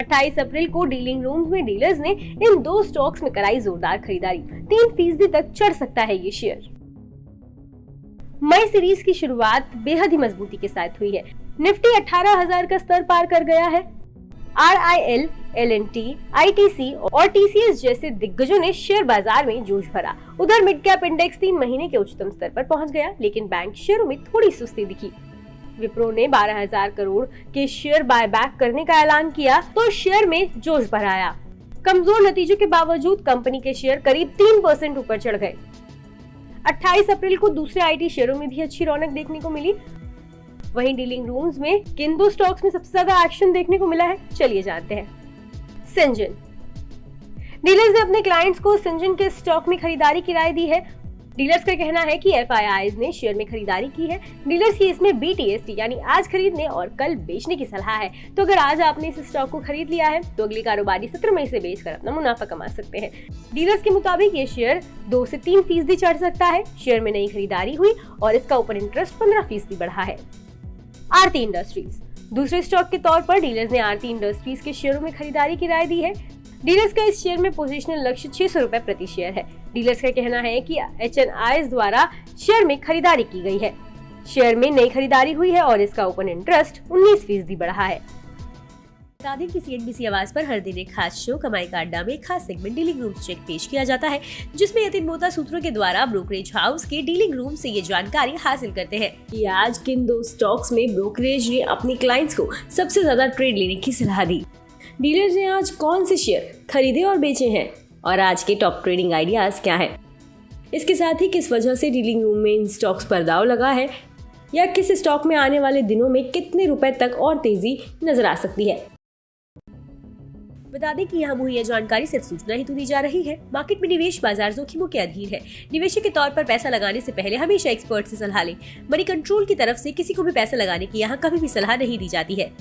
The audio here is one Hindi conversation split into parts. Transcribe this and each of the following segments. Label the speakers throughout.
Speaker 1: 28 अप्रैल को डीलिंग रूम में डीलर्स ने इन दो स्टॉक्स में कराई जोरदार खरीदारी। 3% तक चढ़ सकता है ये शेयर। मई सीरीज की शुरुआत बेहद ही मजबूती के साथ हुई है। निफ्टी 18,000 का स्तर पार कर गया है। RIL, L&T, ITC और TCS जैसे दिग्गजों ने शेयर बाजार में जोश भरा। उधर मिड कैप इंडेक्स 3 महीने के उच्चतम स्तर पर पहुंच गया, लेकिन बैंक शेयरों में थोड़ी सुस्ती दिखी। विप्रो ने 12,000 करोड़ के शेयर बायबैक करने का ऐलान किया तो शेयर में जोश भर आया। कमजोर नतीजों के बावजूद कंपनी के शेयर करीब 3% ऊपर चढ़ गए। 28 अप्रैल को दूसरे IT शेयरों में भी अच्छी रौनक देखने को मिली। वहीं डीलिंग रूम्स में किन दो स्टॉक्स में सबसे ज्यादा एक्शन देखने को मिला है, चलिए जानते हैं। सिंजन। डीलर्स ने अपने क्लाइंट्स को सिंजन के स्टॉक में खरीदारी की राय दी है। डीलर्स का कहना है कि FIIs ने शेयर में खरीदारी की है। डीलर्स की इसमें BTST यानी आज खरीदने और कल बेचने की सलाह है। तो अगर आज आपने इस स्टॉक को खरीद लिया है तो अगली कारोबारी 17 मई से बेचकर अपना मुनाफा कमा सकते हैं। डीलर्स के मुताबिक ये शेयर 2 से 3% चढ़ सकता है। शेयर में नई खरीदारी हुई और इसका ओपन इंटरेस्ट 15% बढ़ा है। आरती इंडस्ट्रीज। दूसरे स्टॉक के तौर पर डीलर्स ने आरती इंडस्ट्रीज के शेयरों में खरीदारी की राय दी है। डीलर्स का इस शेयर में पोजीशनल लक्ष्य 600 रुपए प्रति शेयर है। डीलर्स का कहना है कि HNIs द्वारा शेयर में खरीदारी की गई है। शेयर में नई खरीदारी हुई है और इसका ओपन इंटरेस्ट 19% बढ़ा है। बता दें कि CNBC आवाज पर हर दिन एक खास शो कमाई का अड्डा में एक खास सेगमेंट डीलिंग रूम चेक पेश किया जाता है, जिसमें यतिन मोहता सूत्रों के द्वारा ब्रोकरेज हाउस के डीलिंग रूम से ये जानकारी हासिल करते हैं कि आज किन दो स्टॉक्स में ब्रोकरेज ने अपने क्लाइंट्स को सबसे ज्यादा ट्रेड लेने की सलाह दी। डीलर्स ने आज कौन से शेयर खरीदे और बेचे हैं और आज के टॉप ट्रेडिंग आइडियाज क्या है। इसके साथ ही किस वजह से डीलिंग रूम में इन स्टॉक्स पर दाव लगा है या किस स्टॉक में आने वाले दिनों में कितने रुपए तक और तेजी नजर आ सकती है। बता दें कि यहाँ मुहैया जानकारी सिर्फ सूचना ही तो दी जा रही है। मार्केट में निवेश बाजार जोखिमों के अधीन है। निवेशक के तौर पर पैसा लगाने से पहले हमेशा एक्सपर्ट से सलाह लें। मनी कंट्रोल की तरफ से किसी को भी पैसा लगाने की यहाँ कभी भी सलाह नहीं दी जाती है।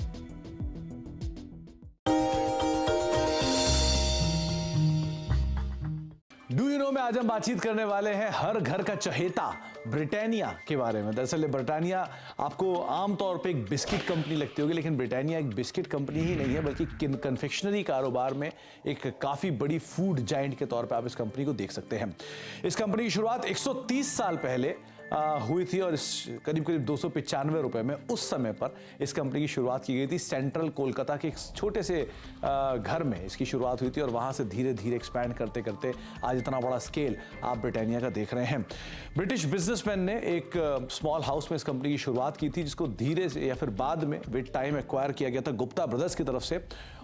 Speaker 2: डू यू नो में आज हम बातचीत करने वाले हैं हर घर का चहेता ब्रिटानिया के बारे में। दरअसल ब्रिटानिया आपको आमतौर पे एक बिस्किट कंपनी लगती होगी, लेकिन ब्रिटानिया एक बिस्किट कंपनी ही नहीं है, बल्कि कन्फेक्शनरी कारोबार में एक काफ़ी बड़ी फूड जायंट के तौर पे आप इस कंपनी को देख सकते हैं। इस कंपनी की शुरुआत 130 साल पहले हुई थी और इस करीब 295 रुपए में उस समय पर इस कंपनी की शुरुआत की गई थी। सेंट्रल कोलकाता के एक छोटे से घर में इसकी शुरुआत हुई थी और वहाँ से धीरे धीरे एक्सपैंड करते करते आज इतना बड़ा स्केल आप ब्रिटानिया का देख रहे हैं। ब्रिटिश बिजनेसमैन ने एक स्मॉल हाउस में इस कंपनी की शुरुआत की थी, जिसको धीरे से या फिर बाद में विद टाइम एक्वायर किया गया था गुप्ता ब्रदर्स की तरफ से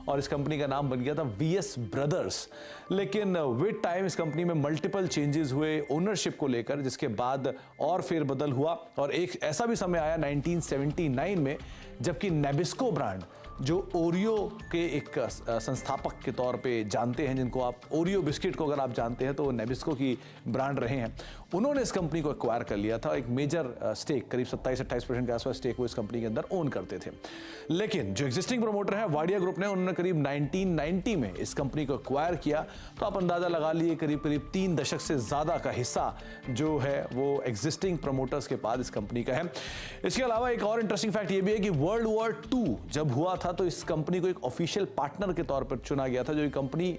Speaker 2: और इस कंपनी का नाम बन गया था VS ब्रदर्स। लेकिन विद टाइम इस कंपनी में मल्टीपल चेंजेस हुए ओनरशिप को लेकर, जिसके बाद और फेरबदल हुआ और एक ऐसा भी समय आया 1979 में जबकि नेबिस्को ब्रांड, जो ओरियो के एक संस्थापक के तौर पे जानते हैं, जिनको आप ओरियो बिस्किट को अगर आप जानते हैं तो वो नेबिस्को की ब्रांड रहे हैं, उन्होंने इस कंपनी को एक्वायर कर लिया था। एक मेजर स्टेक करीब 27-28% के आसपास स्टेक वो इस कंपनी के अंदर ओन करते थे। लेकिन जो एग्जिस्टिंग प्रमोटर है वाडिया ग्रुप ने, उन्होंने करीब 1990 में इस कंपनी को एक्वायर किया। तो आप अंदाजा लगा लिए करीब 3 दशक से ज्यादा का हिस्सा जो है वो एग्जिस्टिंग प्रमोटर्स के पास इस कंपनी का है। इसके अलावा एक और इंटरेस्टिंग फैक्ट ये भी है कि वर्ल्ड वॉर 2 जब हुआ था तो इस कंपनी को एक ऑफिशियल पार्टनर के तौर पर चुना गया था। जो ये कंपनी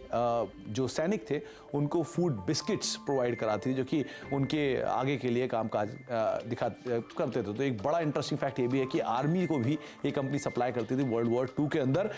Speaker 2: जो सैनिक थे उनको फूड बिस्किट्स प्रोवाइड कराती थी, जो कि उनके आगे के लिए कामकाज करते थे। तो एक बड़ा इंटरेस्टिंग फैक्ट ये भी है कि आर्मी को भी ये कंपनी सप्लाई करती थी वर्ल्ड वॉर 2 के अंदर।